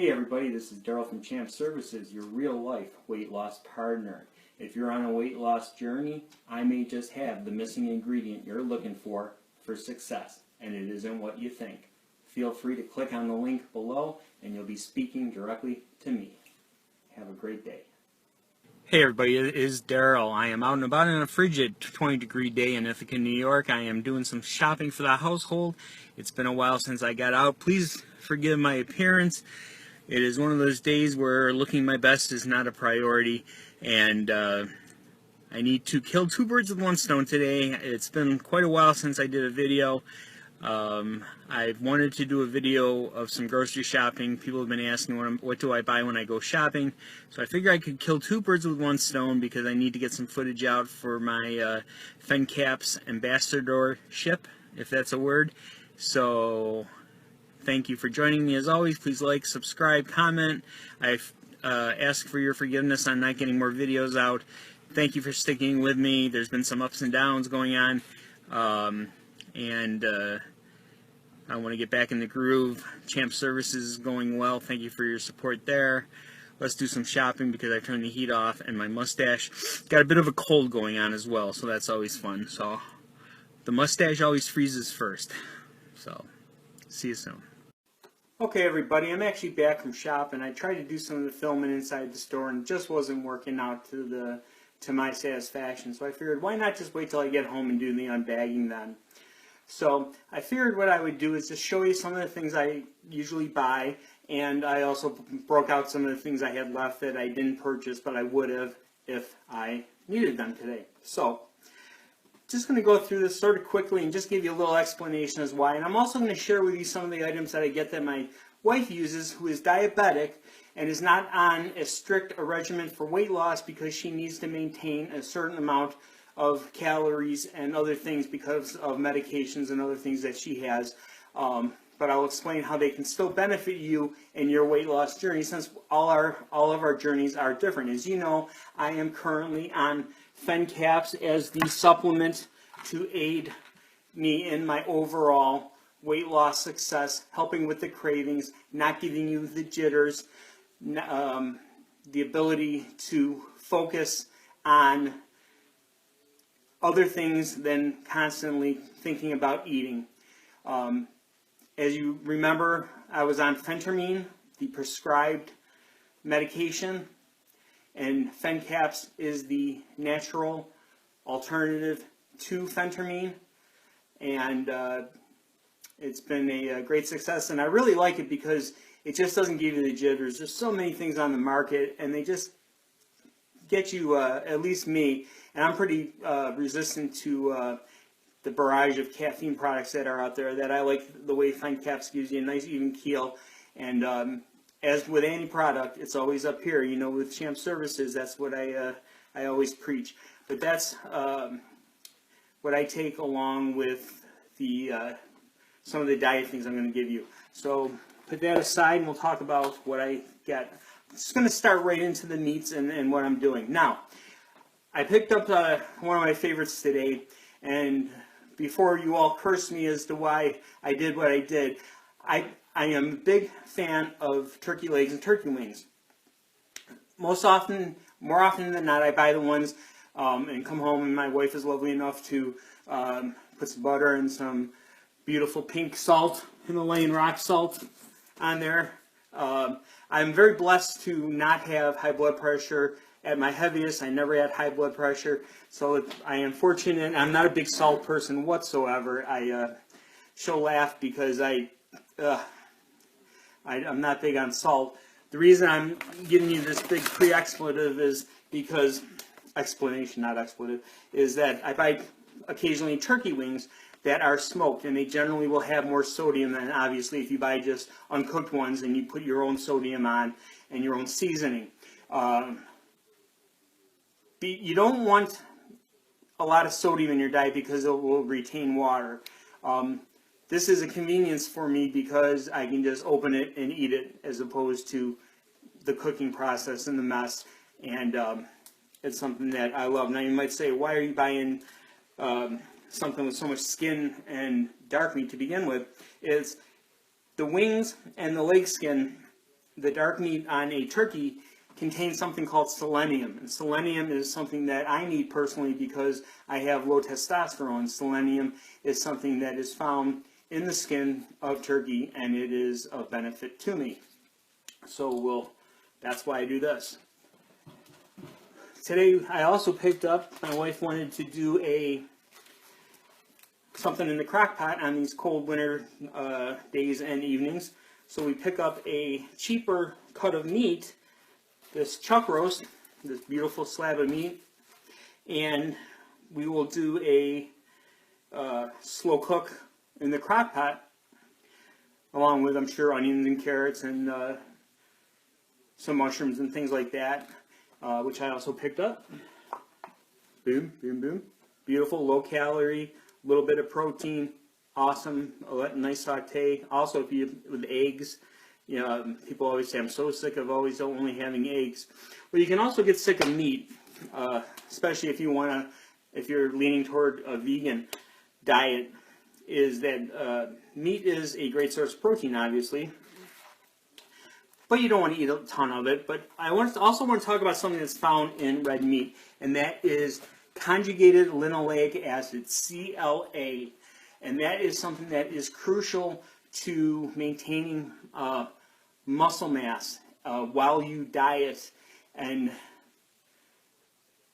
Hey everybody, this is Darryl from Champ Services, your real life weight loss partner. If you're on a weight loss journey, I may just have the missing ingredient you're looking for success, and it isn't what you think. Feel free to click on the link below and you'll be speaking directly to me. Have a great day. Hey everybody, it is Darryl. I am out and about on a frigid 20-degree day in Ithaca, New York. I am doing some shopping for the household. It's been a while since I got out. Please forgive my appearance. It is one of those days where looking my best is not a priority, and I need to kill two birds with one stone today. It's been quite a while since I did a video. I've wanted to do a video of some grocery shopping. People have been asking what do I buy when I go shopping. So I figure I could kill two birds with one stone because I need to get some footage out for my FenCaps ambassadorship, if that's a word. So thank you for joining me as always. Please like, subscribe, comment. I ask for your forgiveness on not getting more videos out. Thank you for sticking with me. There's been some ups and downs going on. I want to get back in the groove. Champ Services is going well. Thank you for your support there. Let's do some shopping because I turned the heat off and my mustache got a bit of a cold going on as well, so that's always fun. So the mustache always freezes first. So see you soon. Okay everybody, I'm actually back from shopping. I tried to do some of the filming inside the store and it just wasn't working out to my satisfaction. So I figured why not just wait till I get home and do the unbagging then. So I figured what I would do is just show you some of the things I usually buy, and I also broke out some of the things I had left that I didn't purchase but I would have if I needed them today. So just going to go through this sort of quickly and just give you a little explanation as why. And I'm also going to share with you some of the items that I get that my wife uses, who is diabetic and is not on as strict a regimen for weight loss because she needs to maintain a certain amount of calories and other things because of medications and other things that she has. But I'll explain how they can still benefit you in your weight loss journey, since all of our journeys are different. As you know, I am currently on FenCaps as the supplement to aid me in my overall weight loss success, helping with the cravings, not giving you the jitters, the ability to focus on other things than constantly thinking about eating. As you remember, I was on phentermine, the prescribed medication, and FenCaps is the natural alternative to phentermine, and it's been a great success, and I really like it because it just doesn't give you the jitters. There's so many things on the market, and they just get you, at least me, and I'm pretty resistant to the barrage of caffeine products that are out there, that I like the way FenCaps gives you a nice even keel. And as with any product, it's always up here. You know, with Champ Services, that's what I always preach. But that's what I take along with the some of the diet things I'm going to give you. So put that aside and we'll talk about what I get. I'm just going to start right into the meats and what I'm doing. Now, I picked up one of my favorites today, and before you all curse me as to why I did what I did, I am a big fan of turkey legs and turkey wings. More often than not, I buy the ones and come home, and my wife is lovely enough to put some butter and some beautiful pink salt, Himalayan rock salt, on there. I'm very blessed to not have high blood pressure. At my heaviest, I never had high blood pressure, so I am fortunate. I'm not a big salt person whatsoever. She'll laugh because I'm not big on salt. The reason I'm giving you this big pre-expletive is because, explanation, not expletive, is that I buy occasionally turkey wings that are smoked, and they generally will have more sodium than, obviously, if you buy just uncooked ones and you put your own sodium on and your own seasoning. You don't want a lot of sodium in your diet because it will retain water. This is a convenience for me because I can just open it and eat it, as opposed to the cooking process and the mess, and it's something that I love. Now you might say, why are you buying something with so much skin and dark meat to begin with? Is the wings and the leg skin the dark meat on a turkey contains something called selenium. And selenium is something that I need personally because I have low testosterone. Selenium is something that is found in the skin of turkey, and it is of benefit to me. So that's why I do this. Today I also picked up, my wife wanted to do something in the crock pot on these cold winter days and evenings. So we pick up a cheaper cut of meat, this chuck roast, this beautiful slab of meat, and we will do a slow cook in the crock pot, along with, I'm sure, onions and carrots and some mushrooms and things like that, which I also picked up. Boom, boom, boom. Beautiful, low calorie, little bit of protein, awesome, a nice saute. Also, if you with eggs, you know, people always say I'm so sick of always only having eggs. Well, you can also get sick of meat, especially if if you're leaning toward a vegan diet. Is that meat is a great source of protein, obviously, but you don't want to eat a ton of it. But I also want to talk about something that's found in red meat, and that is conjugated linoleic acid, CLA. And that is something that is crucial to maintaining muscle mass while you diet. And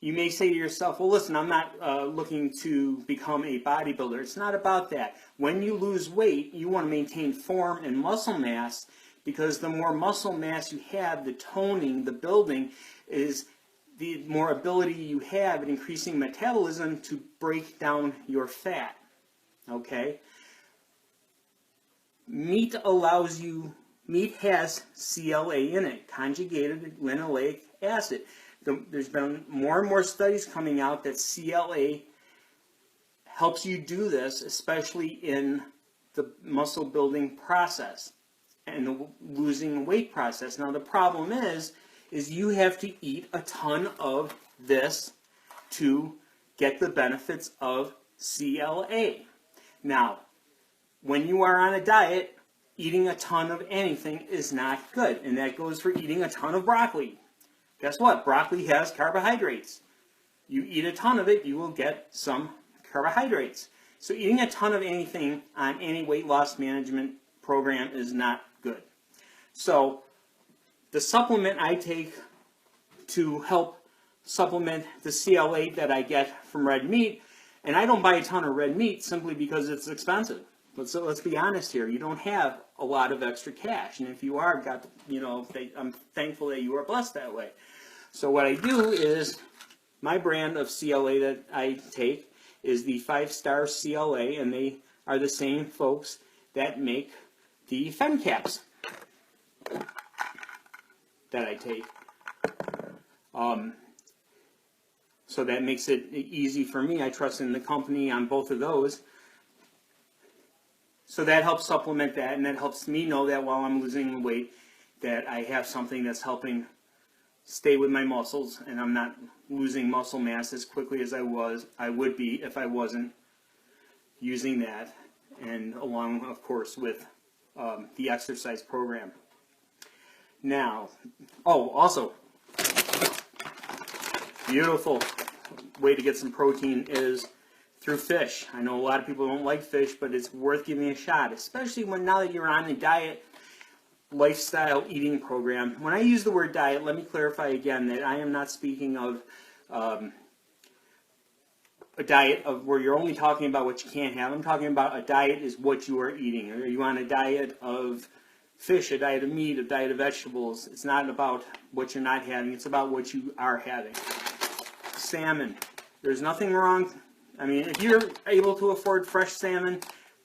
you may say to yourself, well, listen, I'm not looking to become a bodybuilder. It's not about that. When you lose weight, you want to maintain form and muscle mass, because the more muscle mass you have, the toning, the building, is the more ability you have at increasing metabolism to break down your fat. Okay? Meat has CLA in it, conjugated linoleic acid. There's been more and more studies coming out that CLA helps you do this, especially in the muscle building process and the losing weight process. Now the problem is you have to eat a ton of this to get the benefits of CLA. Now, when you are on a diet, eating a ton of anything is not good, and that goes for eating a ton of broccoli. Guess what? Broccoli has carbohydrates. You eat a ton of it, you will get some carbohydrates. So eating a ton of anything on any weight loss management program is not good. So the supplement I take to help supplement the CLA that I get from red meat, and I don't buy a ton of red meat simply because it's expensive. So let's be honest here. You don't have a lot of extra cash, and if you are, I'm thankful that you are blessed that way. So what I do is, my brand of CLA that I take is the 5-star CLA, and they are the same folks that make the Fem caps that I take. So that makes it easy for me. I trust in the company on both of those. So that helps supplement that, and that helps me know that while I'm losing weight, that I have something that's helping stay with my muscles, and I'm not losing muscle mass as quickly as I would be if I wasn't using that, and along, of course, with the exercise program. Now, also, beautiful way to get some protein is through fish. I know a lot of people don't like fish, but it's worth giving a shot, especially now that you're on a diet lifestyle eating program. When I use the word diet, let me clarify again that I am not speaking of a diet of where you're only talking about what you can't have. I'm talking about a diet is what you are eating. Are you on a diet of fish, a diet of meat, a diet of vegetables? It's not about what you're not having. It's about what you are having. Salmon. There's nothing wrong. I mean, if you're able to afford fresh salmon,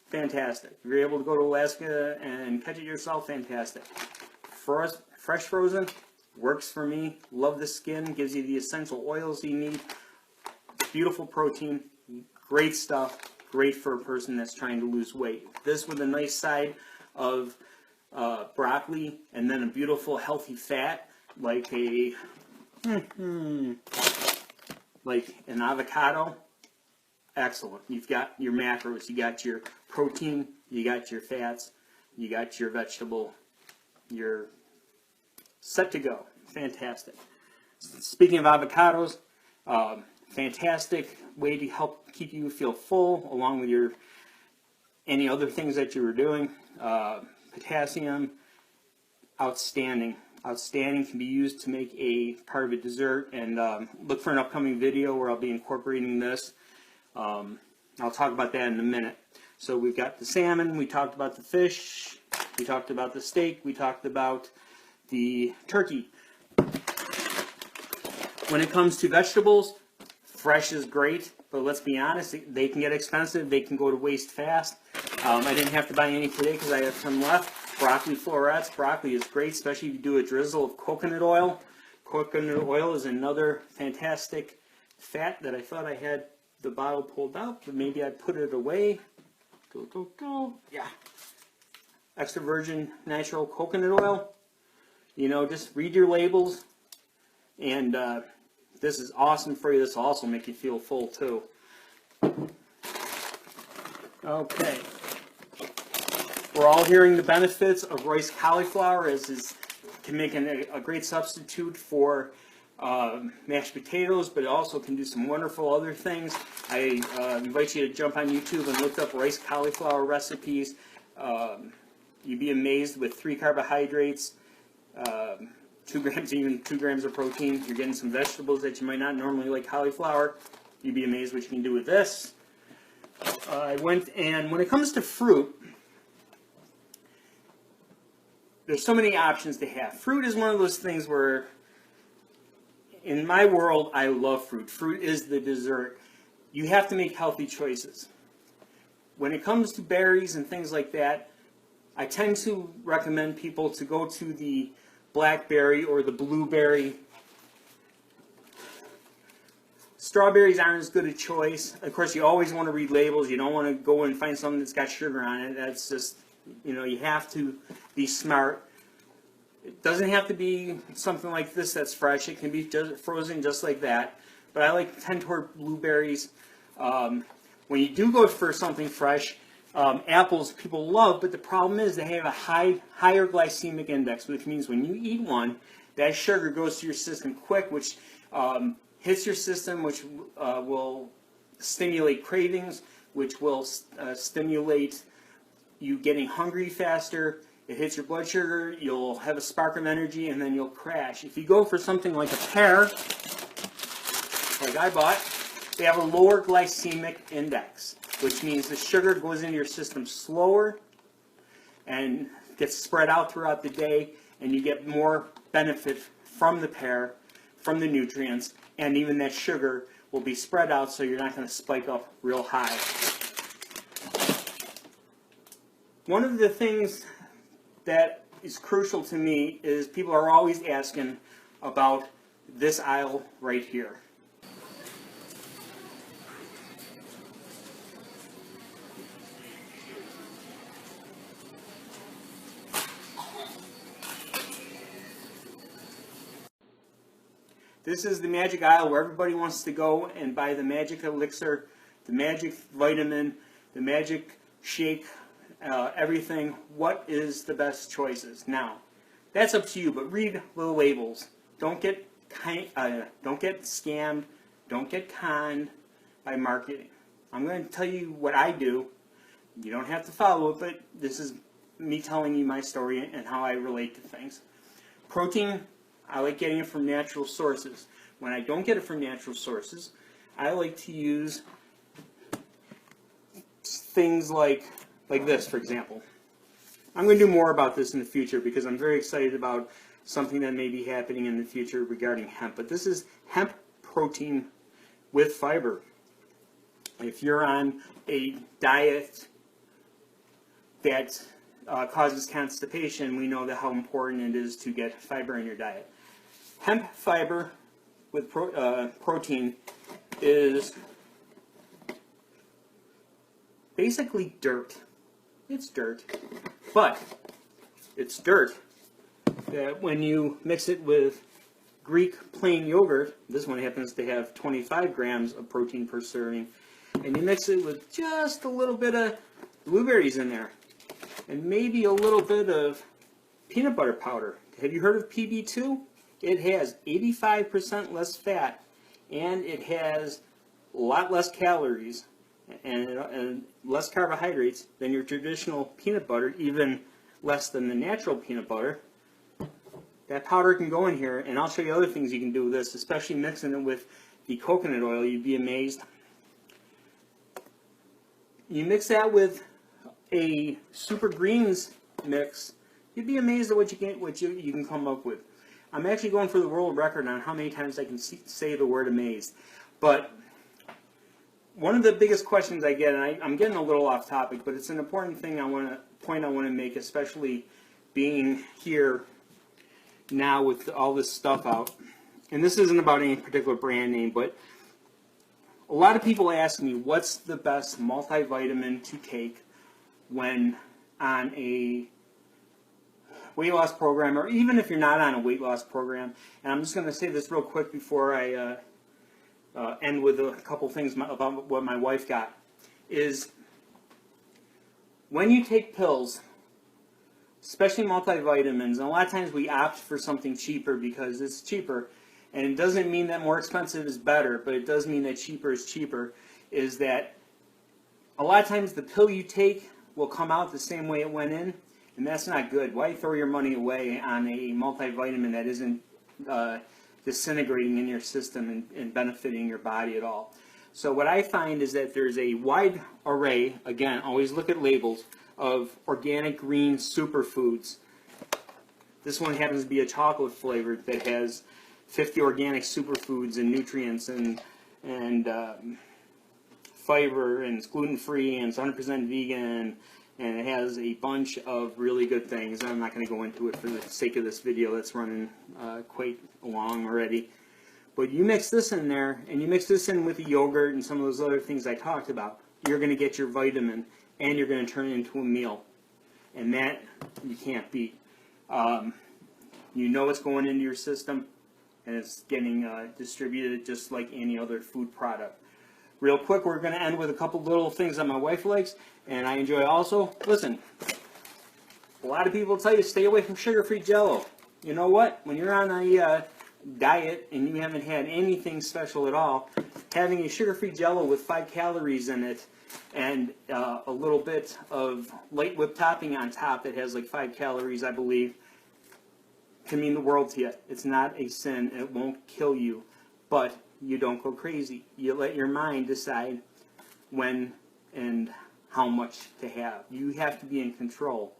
fantastic. If you're able to go to Alaska and catch it yourself, fantastic. Fresh frozen works for me. Love the skin. Gives you the essential oils you need. Beautiful protein. Great stuff. Great for a person that's trying to lose weight. This with a nice side of broccoli, and then a beautiful healthy fat like like an avocado. Excellent. You've got your macros, you got your protein, you got your fats, you got your vegetable, your set to go. Fantastic. Speaking of avocados, fantastic way to help keep you feel full along with your any other things that you were doing. Potassium, outstanding. Outstanding, can be used to make a part of a dessert, and look for an upcoming video where I'll be incorporating this. I'll talk about that in a minute. So we've got the salmon, we talked about the fish, we talked about the steak, we talked about the turkey. When it comes to vegetables, fresh is great, but let's be honest, they can get expensive, they can go to waste fast. I didn't have to buy any today because I have some left. Broccoli florets, broccoli is great, especially if you do a drizzle of coconut oil. Coconut oil is another fantastic fat that I thought I had the bottle pulled out, but maybe I put it away. Go. Yeah. Extra virgin natural coconut oil. You know, just read your labels. And this is awesome for you. This will also make you feel full too. Okay. We're all hearing the benefits of rice cauliflower as it can make a great substitute for mashed potatoes, but it also can do some wonderful other things. I invite you to jump on YouTube and look up rice cauliflower recipes. You'd be amazed with 3 carbohydrates, 2 grams of protein. You're getting some vegetables that you might not normally like cauliflower. You'd be amazed what you can do with this. When it comes to fruit, there's so many options to have. Fruit is one of those things where, in my world, I love fruit. Fruit is the dessert. You have to make healthy choices. When it comes to berries and things like that, I tend to recommend people to go to the blackberry or the blueberry. Strawberries aren't as good a choice. Of course, you always want to read labels. You don't want to go and find something that's got sugar on it. That's just, you know, you have to be smart. It doesn't have to be something like this that's fresh. It can be just frozen just like that. But I tend toward blueberries. When you do go for something fresh, apples people love, but the problem is they have a higher glycemic index, which means when you eat one, that sugar goes to your system quick, which hits your system, which will stimulate cravings, which will stimulate you getting hungry faster. It hits your blood sugar, you'll have a spark of energy, and then you'll crash. If you go for something like a pear, like I bought, they have a lower glycemic index, which means the sugar goes into your system slower and gets spread out throughout the day, and you get more benefit from the pear, from the nutrients, and even that sugar will be spread out so you're not going to spike up real high. One of the things that is crucial to me is people are always asking about this aisle right here. This is the magic aisle where everybody wants to go and buy the magic elixir, the magic vitamin, the magic shake, everything. What is the best choices? Now, that's up to you, but read the labels. Don't get scammed. Don't get conned by marketing. I'm going to tell you what I do. You don't have to follow it, but this is me telling you my story and how I relate to things. Protein, I like getting it from natural sources. When I don't get it from natural sources, I like to use things like this, for example. I'm going to do more about this in the future because I'm very excited about something that may be happening in the future regarding hemp. But this is hemp protein with fiber. If you're on a diet that causes constipation, we know that how important it is to get fiber in your diet. Hemp fiber with protein is basically dirt. It's dirt, but it's dirt that when you mix it with Greek plain yogurt, this one happens to have 25 grams of protein per serving, and you mix it with just a little bit of blueberries in there, and maybe a little bit of peanut butter powder to Have you heard of PB2? It has 85% less fat, and it has a lot less calories and less carbohydrates than your traditional peanut butter, even less than the natural peanut butter. That powder can go in here, and I'll show you other things you can do with this, especially mixing it with the coconut oil. You'd be amazed. You mix that with a super greens mix, you'd be amazed at what you can come up with. I'm actually going for the world record on how many times I can say the word amazed. But one of the biggest questions I get, and I'm getting a little off topic, but it's an important thing I want to make, especially being here now with all this stuff out. And this isn't about any particular brand name, but a lot of people ask me what's the best multivitamin to take when on a weight loss program, or even if you're not on a weight loss program. And I'm just going to say this real quick before I end with a couple things about what my wife got. Is when you take pills, especially multivitamins, and a lot of times we opt for something cheaper because it's cheaper, and it doesn't mean that more expensive is better, but it does mean that cheaper is cheaper, is that a lot of times the pill you take will come out the same way it went in, and that's not good. Why throw your money away on a multivitamin that isn't disintegrating in your system and benefiting your body at all? So what I find is that there's a wide array, again, always look at labels, of organic green superfoods. This one happens to be a chocolate flavored that has 50 organic superfoods and nutrients and fiber, and it's gluten-free, and it's 100% vegan, and it has a bunch of really good things. I'm not going to go into it for the sake of this video that's running quite long already. But you mix this in there, and you mix this in with the yogurt and some of those other things I talked about, you're going to get your vitamin, and you're going to turn it into a meal. And that you can't beat. You know it's going into your system, and it's getting distributed just like any other food product. Real quick, we're going to end with a couple little things that my wife likes, and I enjoy also. Listen, a lot of people tell you stay away from sugar-free Jell-O. You know what? When you're on a diet and you haven't had anything special at all, having a sugar-free Jell-O with 5 calories in it and a little bit of light whipped topping on top that has like 5 calories, I believe, can mean the world to you. It's not a sin. It won't kill you, but you don't go crazy. You let your mind decide when and how much to have. You have to be in control.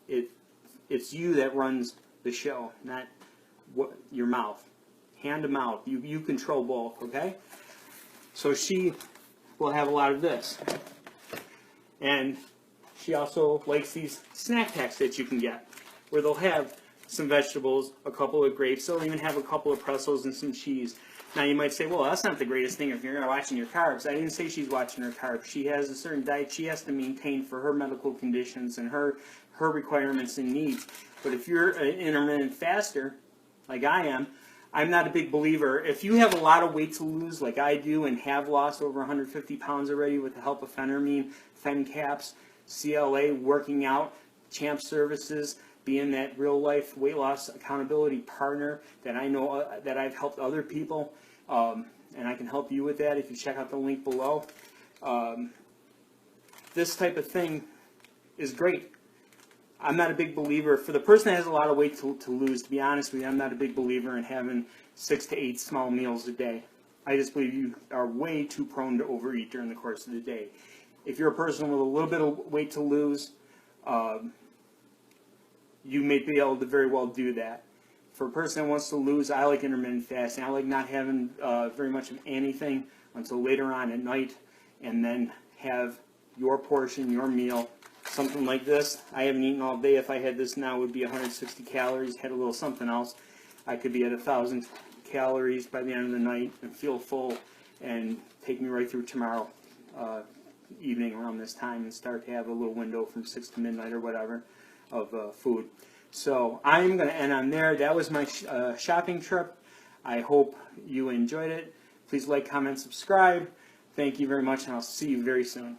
It's you that runs the show, not your mouth. Hand to mouth. You control both, okay? So she will have a lot of this. And she also likes these snack packs that you can get, where they'll have some vegetables, a couple of grapes, they'll even have a couple of pretzels and some cheese. Now you might say, well, that's not the greatest thing if you're watching your carbs. I didn't say she's watching her carbs. She has a certain diet she has to maintain for her medical conditions and her requirements and needs. But if you're an intermittent faster, like I am, I'm not a big believer. If you have a lot of weight to lose, like I do, and have lost over 150 pounds already with the help of phentermine, FenCaps, CLA, working out, Champ Services, being that real-life weight loss accountability partner that I know that I've helped other people, and I can help you with that if you check out the link below. This type of thing is great. I'm not a big believer, for the person that has a lot of weight to lose, to be honest with you, I'm not a big believer in having 6 to 8 small meals a day. I just believe you are way too prone to overeat during the course of the day. If you're a person with a little bit of weight to lose, you may be able to very well do that. For a person that wants to lose, I like intermittent fasting. I like not having very much of anything until later on at night, and then have your portion, your meal. Something like this, I haven't eaten all day. If I had this now, it would be 160 calories. Had a little something else, I could be at 1,000 calories by the end of the night and feel full, and take me right through tomorrow evening around this time, and start to have a little window from 6 to midnight or whatever of food. So I'm going to end on there. That was my shopping trip. I hope you enjoyed it. Please like, comment, subscribe. Thank you very much, and I'll see you very soon.